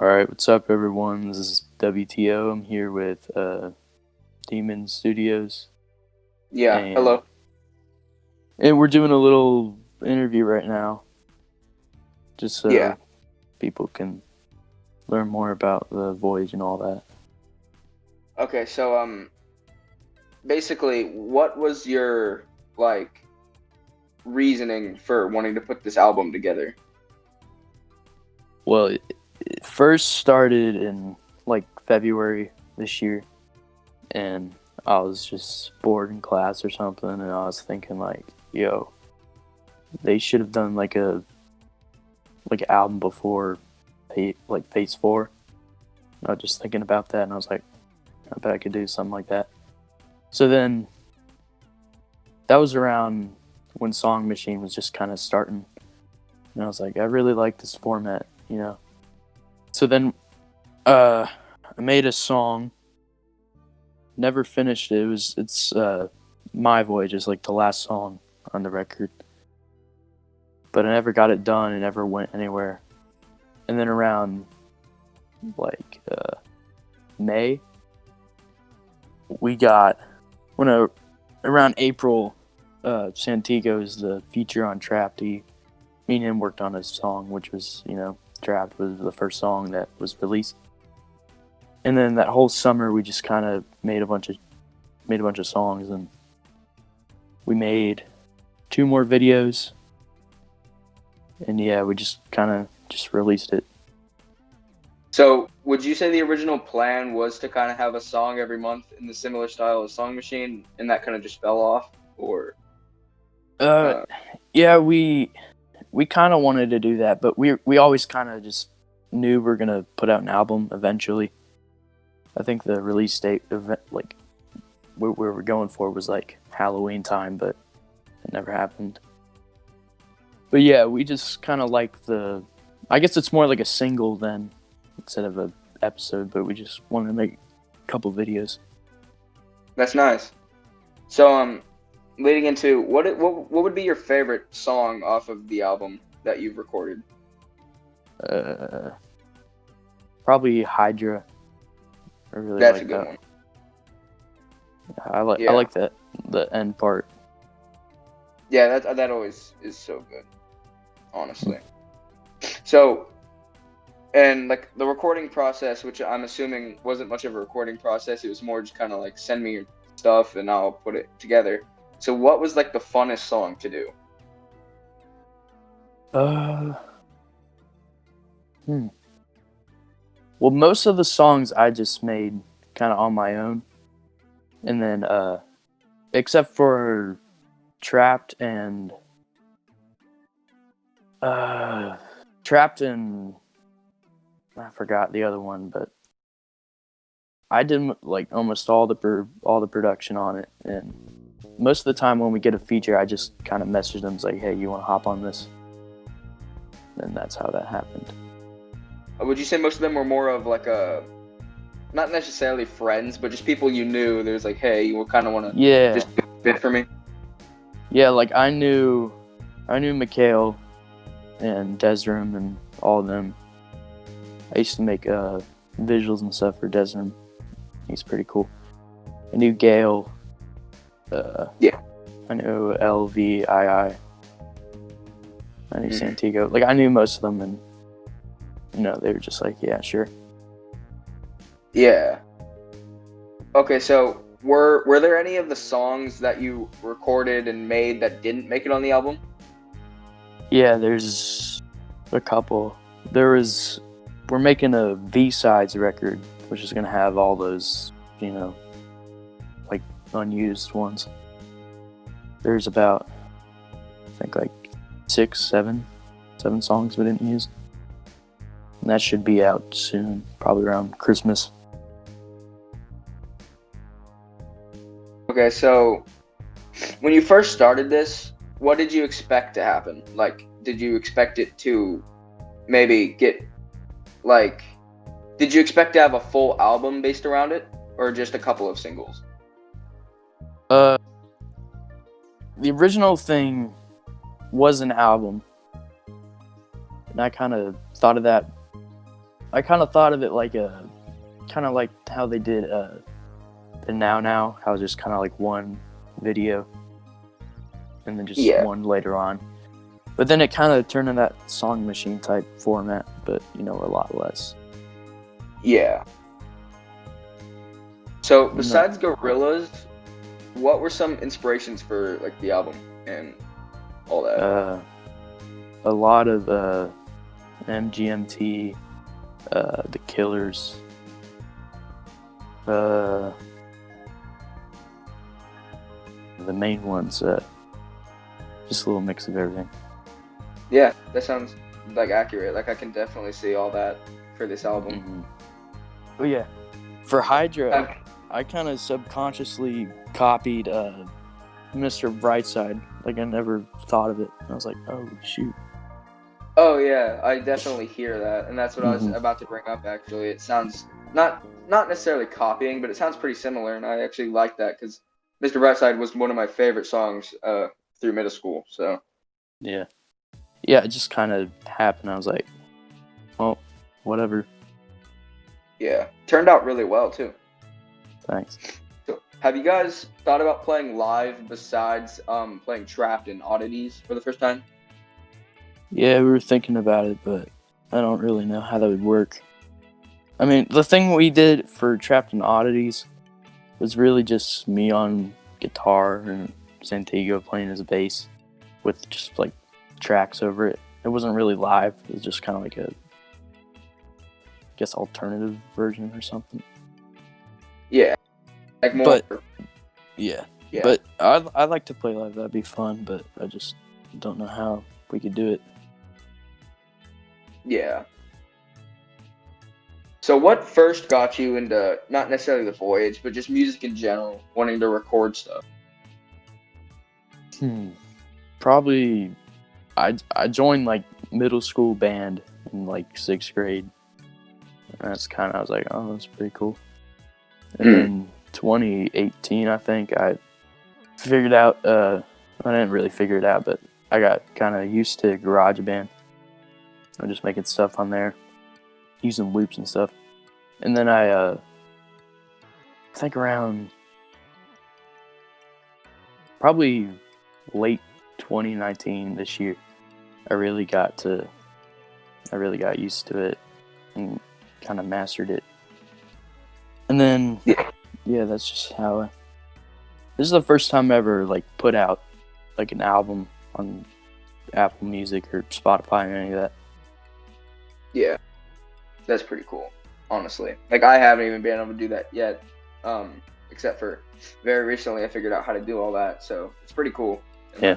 All right, what's up, everyone? This is WTO. I'm here with Demon Studioz, Yeah, and hello. we're doing a little interview right now, just Yeah. so people can learn more about the Voyage and all that. Okay, so basically what was your like reasoning for wanting to put this album together? Well, it first started in like February this year, and I was just bored in class or something, and I was thinking like, yo, they should have done like an album before like Phase 4. I was just thinking about that, and I was like, I bet I could do something like that. So then, that was around when Song Machine was just kind of starting, and I was like, I really like this format. So then, I made a song. Never finished it. It's My Voyage is like the last song on the record, but I never got it done. It never went anywhere. And then around like May, we got around April, Santiago is the feature on Trapped. Me and him worked on a song, which was Trapped was the first song that was released. And then that whole summer, we just kind of made a bunch of songs, and we made 2 more videos, and yeah, we just kind of just released it. So, would you say the original plan was to kind of have a song every month in the similar style as Song Machine, and that kind of just fell off, or Uh, uh, yeah, we kind of wanted to do that, but we always kind of just knew we were gonna put out an album eventually. I think the release date event, like what we were going for, was like Halloween time, but it never happened. But yeah, we just kind of like I guess it's more like a single then instead of a episode, but we just wanted to make a couple videos. that's nice. So, leading into what would be your favorite song off of the album that you've recorded? Uh, Probably Hydra. I really That's a like good that. one. I Yeah. like that the end part. Yeah, that always is so good, honestly. So, and like the recording process, which I'm assuming wasn't much of a recording process, it was more just kind of like send me your stuff and I'll put it together. So, what was like the funnest song to do? Uh, hmm. Well, most of the songs I just made kind of on my own, and then except for Trapped and uh, Trapped and I forgot the other one, but I did like almost all the production on it, and most of the time when we get a feature, I just kind of message them like, "Hey, you want to hop on this?" And that's how that happened. Would you say most of them were more of like not necessarily friends, but just people you knew? There's like, hey, you kind of want to Yeah, just do a bit for me? yeah. Like I knew Mikhail and Desrim and all of them. I used to make visuals and stuff for Desrim. He's pretty cool. I knew Gail. Yeah. I knew LVII. I knew Mhm. Santiago. Like I knew most of them, and they were just like, yeah, sure. Yeah. Okay, so were there any of the songs that you recorded and made that didn't make it on the album? Yeah, there's a couple. We're making a V-sides record, which is gonna have all those, like unused ones. There's about, I think, like 7 songs we didn't use, and that should be out soon, probably around Christmas. Okay, so when you first started this, what did you expect to happen? Like, did you expect it to maybe get like did you expect to have a full album based around it or just a couple of singles? The original thing was an album, and I kind of thought of that I kind of thought of it like kind of like how they did the Now, how just kind of like one video and then just one later on. But then it kind of turned into that Song Machine type format, but a lot less. Yeah. So besides Gorillaz, what were some inspirations for like the album and all that? A lot of MGMT, The Killers, the main ones, just a little mix of everything. Yeah, that sounds like accurate. Like I can definitely see all that for this album. Mm-hmm. Oh yeah, for Hydra, I kind of subconsciously copied Mr. Brightside. Like I never thought of it. I was like, oh shoot. Oh yeah, I definitely hear that, and that's what I was about to bring up. Actually, it sounds not necessarily copying, but it sounds pretty similar, and I actually like that because Mr. Brightside was one of my favorite songs through middle school. So yeah, it just kind of happened. I was like, well, whatever. Yeah, turned out really well too. Thanks. So, have you guys thought about playing live besides playing Trapped and Oddities for the first time? Yeah, we were thinking about it, but I don't really know how that would work. I mean, the thing we did for Trapped and Oddities was really just me on guitar and Santiago playing his bass with just like tracks over it. It wasn't really live. It was just kind of like a, I guess, alternative version or something. Yeah, like more. But yeah. But I'd like to play live. That'd be fun. But I just don't know how we could do it. Yeah. So what first got you into, not necessarily the Voyage, but just music in general, wanting to record stuff? Probably, I joined like middle school band in like 6th grade. And that's kind of, I was like, oh, that's pretty cool. And then 2018, I think, I figured out, I didn't really figure it out, but I got kind of used to GarageBand. I'm just making stuff on there, using loops and stuff. And then I think around probably late 2019 this year, I really got used to it and kind of mastered it. And then, yeah, that's just how this is the first time I ever like put out like an album on Apple Music or Spotify or any of that. Yeah, that's pretty cool, honestly. Like I haven't even been able to do that yet, except for very recently I figured out how to do all that. So it's pretty cool. Yeah.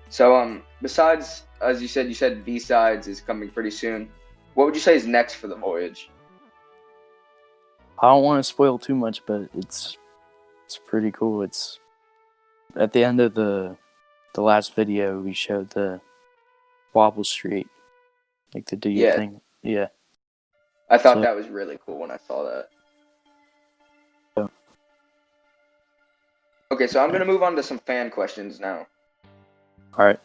So besides, as you said B-Sides is coming pretty soon. What would you say is next for the Voyage? I don't want to spoil too much, but it's pretty cool. It's at the end of the last video we showed the Wobble Street, like the Do You thing. Yeah. I thought that was really cool when I saw that. Yeah. Okay, so I'm gonna move on to some fan questions now. All right.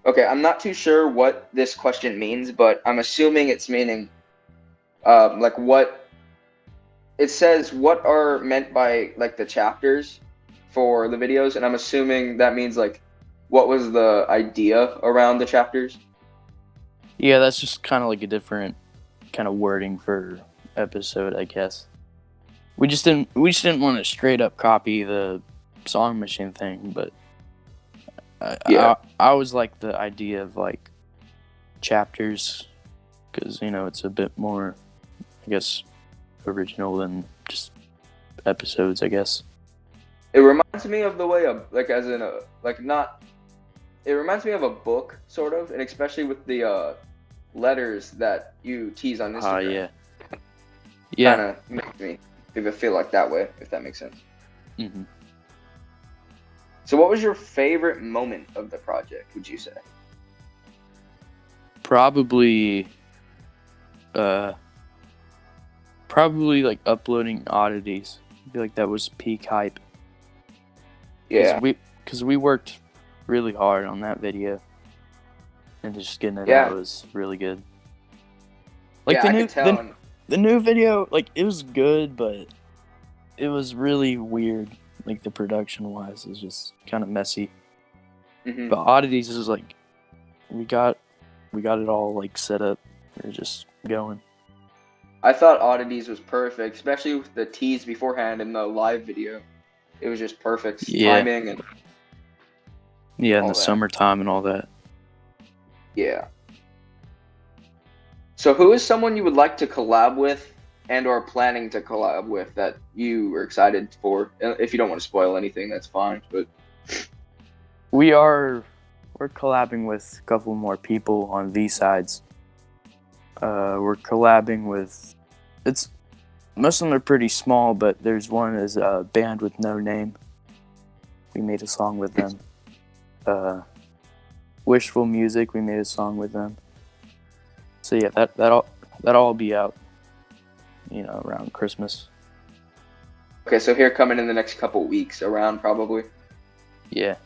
Okay, I'm not too sure what this question means, but I'm assuming it's meaning, like what it says. What are meant by like the chapters for the videos, and I'm assuming that means like what was the idea around the chapters. Yeah, that's just kind of like a different kind of wording for episode, I guess. We just didn't want to straight up copy the Song Machine thing, but I always like the idea of like chapters because it's a bit more, I guess, original than just episodes, I guess. It reminds me of the way it reminds me of a book sort of, and especially with the letters that you tease on Instagram. Yeah. Kind of makes me feel like that way, if that makes sense. Mm-hmm. So what was your favorite moment of the project, would you say? Probably like uploading Oddities. I feel like that was peak hype. Yeah. Because we worked really hard on that video. And just getting it out was really good. Like Yeah, I could tell. the new video, like it was good, but it was really weird. Like the production wise is just kind of messy. Mm-hmm. But Oddities is like we got it all like set up. We're just going. I thought Oddities was perfect, especially with the tease beforehand in the live video. It was just perfect timing and in the that. summertime and all that. Yeah. So who is someone you would like to collab with and or planning to collab with that you are excited for? If you don't want to spoil anything, that's fine. But we're collabing with a couple more people on V-Sides. We're collabing with most of them are pretty small, but there's one is a band with no name. We made a song with them. Wishful Music, we made a song with them. So yeah, that'll all be out, around Christmas. Okay, so here coming in the next couple weeks, around probably. Yeah,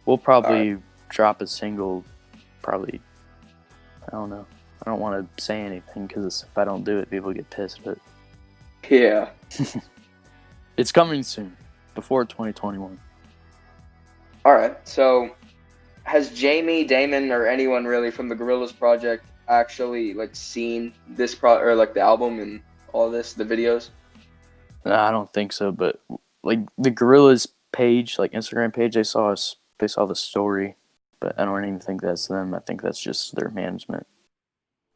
we'll probably drop a single. Probably, I don't know. I don't want to say anything because if I don't do it, people get pissed. But yeah, it's coming soon, before 2021. All right. So, has Jamie, Damon, or anyone really from the Gorillaz project actually seen this or the album and all this, the videos? No, I don't think so. But the Gorillaz page, Instagram page, they saw the story, but I don't even think that's them. I think that's just their management.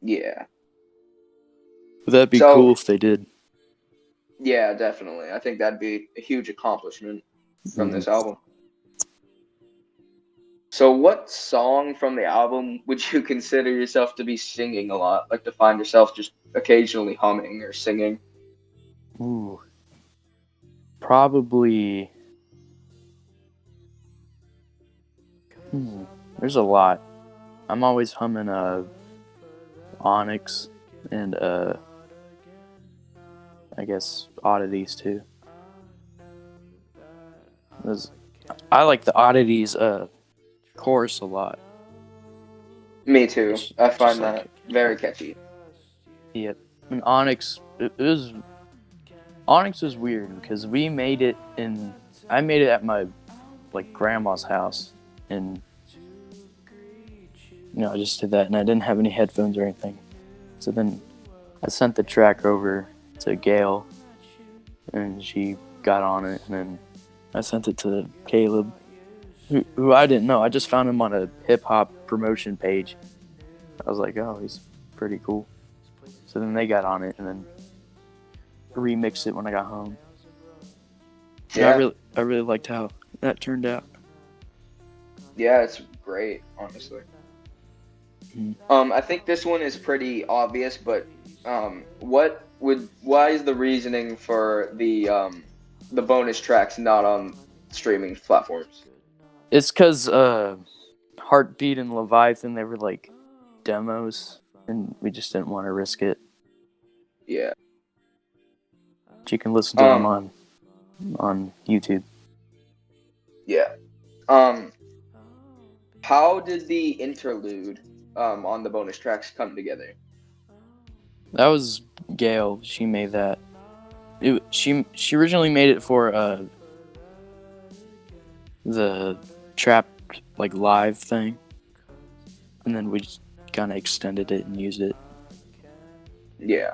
Yeah. Would that be cool if they did? Yeah, definitely. I think that'd be a huge accomplishment from this album. So what song from the album would you consider yourself to be singing a lot? To find yourself just occasionally humming or singing? Ooh. Probably... There's a lot. I'm always humming Onyx and I guess Oddities too. I like the Oddities chorus a lot. Me too. I find that very catchy. Yeah, and Onyx Onyx was weird because I made it at my grandma's house, and I just did that, and I didn't have any headphones or anything. So then I sent the track over to Gail, and she got on it, and then I sent it to Caleb, who I didn't know. I just found him on a hip-hop promotion page. I was like, oh, he's pretty cool. So then they got on it, and then remixed it when I got home. Yeah. I really liked how that turned out. Yeah, it's great, honestly. Mm-hmm. I think this one is pretty obvious, but why is the reasoning for the bonus tracks not on streaming platforms? It's because Heartbeat and Leviathan, they were demos, and we just didn't want to risk it. Yeah. But you can listen to them on YouTube. Yeah. How did the interlude on the bonus tracks come together? That was Gail. She made that. She originally made it for the Trap live thing, and then we just kind of extended it and used it. Yeah.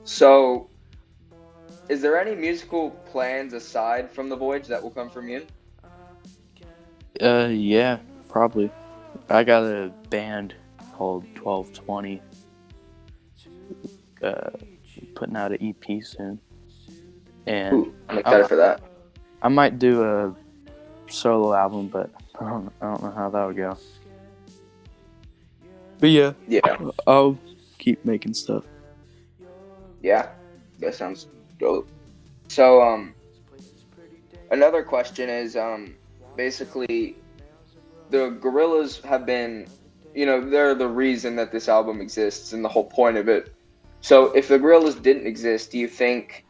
So is there any musical plans aside from the Voyage that will come from you? Yeah, probably. I got a band called 1220 putting out an EP soon, and I'm excited for that. I might do a solo album, but I don't know how that would go. But yeah, I'll keep making stuff. Yeah, that sounds dope. So another question is basically the Gorillaz have been, they're the reason that this album exists and the whole point of it. So if the Gorillaz didn't exist, do you think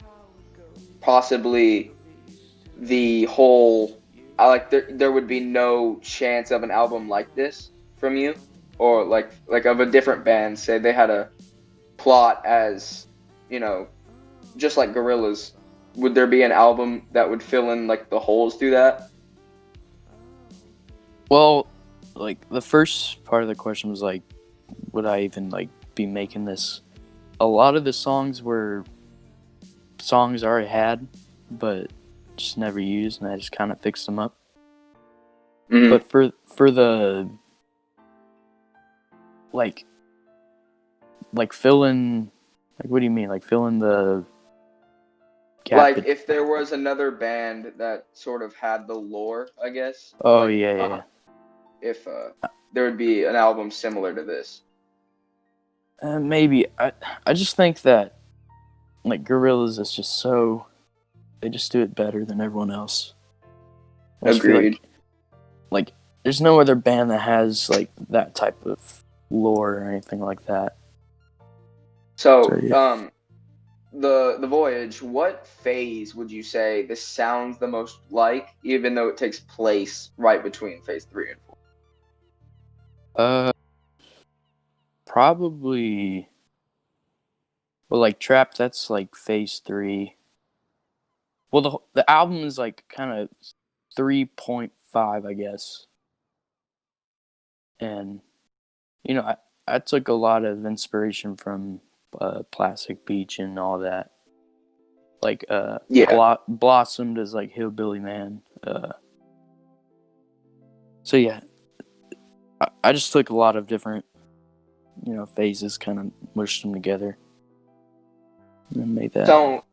possibly the whole there would be no chance of an album like this from you? or like of a different band, say they had a plot as, just like Gorillaz, would there be an album that would fill in like the holes through that? Well, like the first part of the question was like, would I even like be making this? A lot of the songs were songs I already had, but just never used, and I just kind of fixed them up. Mm-hmm. But for the like fill in, like what do you mean? Like fill in the gap? Like if there was another band that sort of had the lore, I guess. Oh like, yeah. If there would be an album similar to this. Maybe I just think that like Gorillaz is just so, they just do it better than everyone else. I just feel Agreed. like there's no other band that has like that type of lore or anything like that. So, yeah. the Voyage, what phase would you say this sounds the most like, even though it takes place right between phase 3 and 4? Probably. Well, like Trap, that's like phase 3. Well, the album is like kind of 3.5, I guess. And I took a lot of inspiration from Plastic Beach and all that. Like Yeah. Blossomed as like Hillbilly Man. So yeah, I just took a lot of different phases, kind of mushed them together and made that. So,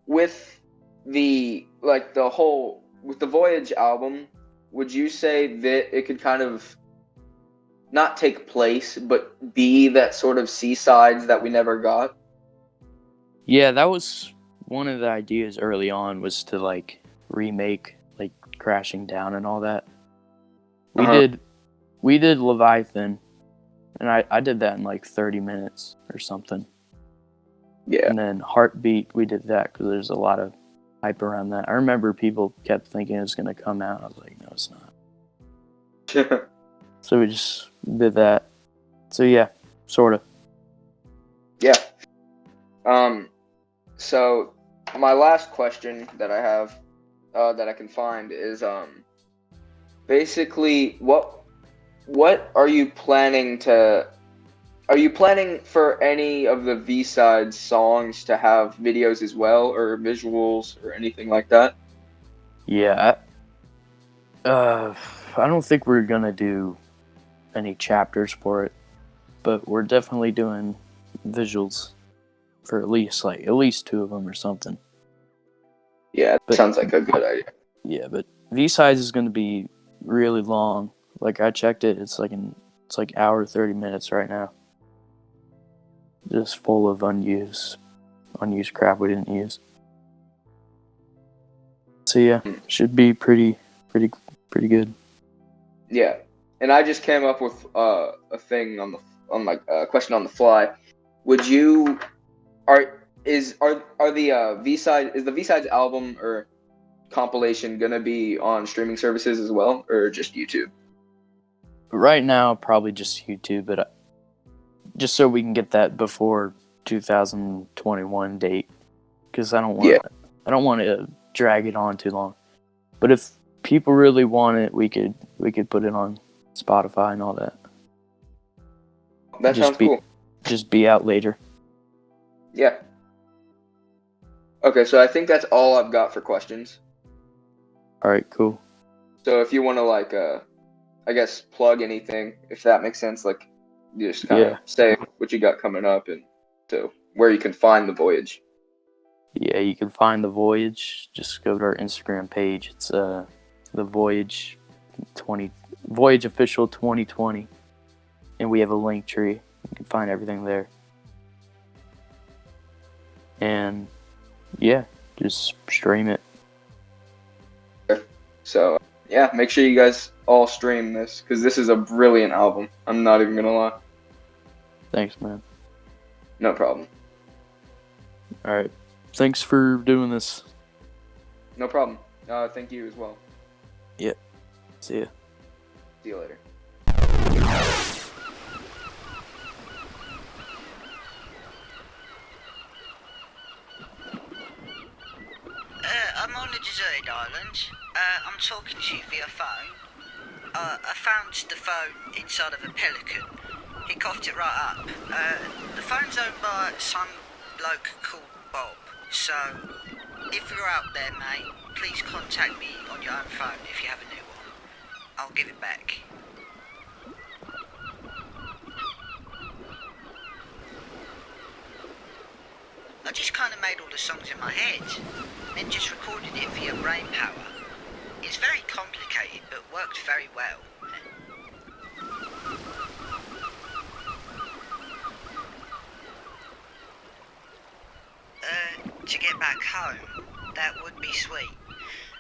with with the Voyage album, would you say that it could kind of not take place, but be that sort of C-sides that we never got? Yeah, that was one of the ideas early on, was to like remake like Crashing Down and all that. We did Leviathan, and I did that in like 30 minutes or something. Yeah. And then Heartbeat, we did that because there's a lot of hype around that. I remember people kept thinking it was going to come out. I was like, no, it's not. So we just did that. So yeah, sort of. Yeah. So my last question that I have, that I can find is, basically what are you planning to? Are you planning for any of the V-side songs to have videos as well, or visuals, or anything like that? Yeah. I don't think we're gonna do any chapters for it, but we're definitely doing visuals for at least 2 of them or something. Yeah, that sounds like a good idea. Yeah, but V-sides is gonna be really long. Like I checked it, it's like hour 30 minutes right now. Just full of unused crap we didn't use. So yeah, should be pretty good. Yeah, and I just came up with a thing on my question on the fly. Would you are the V-side, is the V-sides album or compilation gonna be on streaming services as well, or just YouTube? Right now, probably just YouTube, but just so we can get that before 2021 date, because I don't want to drag it on too long. But if people really want it, we could put it on Spotify and all that. That sounds cool. Just be out later. Yeah. Okay, so I think that's all I've got for questions. All right, cool. So if you want to I guess plug anything, if that makes sense, like you just kind of say what you got coming up and to where you can find the Voyage. Yeah, you can find the Voyage. Just go to our Instagram page. It's the Voyage Official 2020, and we have a link tree. You can find everything there. And yeah, just stream it. So yeah, make sure you guys all stream this, because this is a brilliant album. I'm not even gonna lie. Thanks, man. No problem. All right. Thanks for doing this. No problem. Thank you as well. Yeah. See ya. See you later. friend. I'm talking to you via phone. I found the phone inside of a pelican. He coughed it right up. The phone's owned by some bloke called Bob. So, if you're out there, mate, please contact me on your own phone if you have a new one. I'll give it back. I just kind of made all the songs in my head, then just recorded it via brain power. It's very complicated, but worked very well. To get back home, that would be sweet.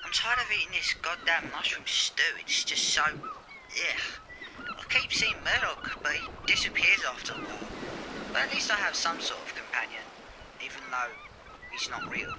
I'm tired of eating this goddamn mushroom stew, it's just so... ugh. I keep seeing Murdoch, but he disappears after a while. But at least I have some sort of companion, even though he's not real.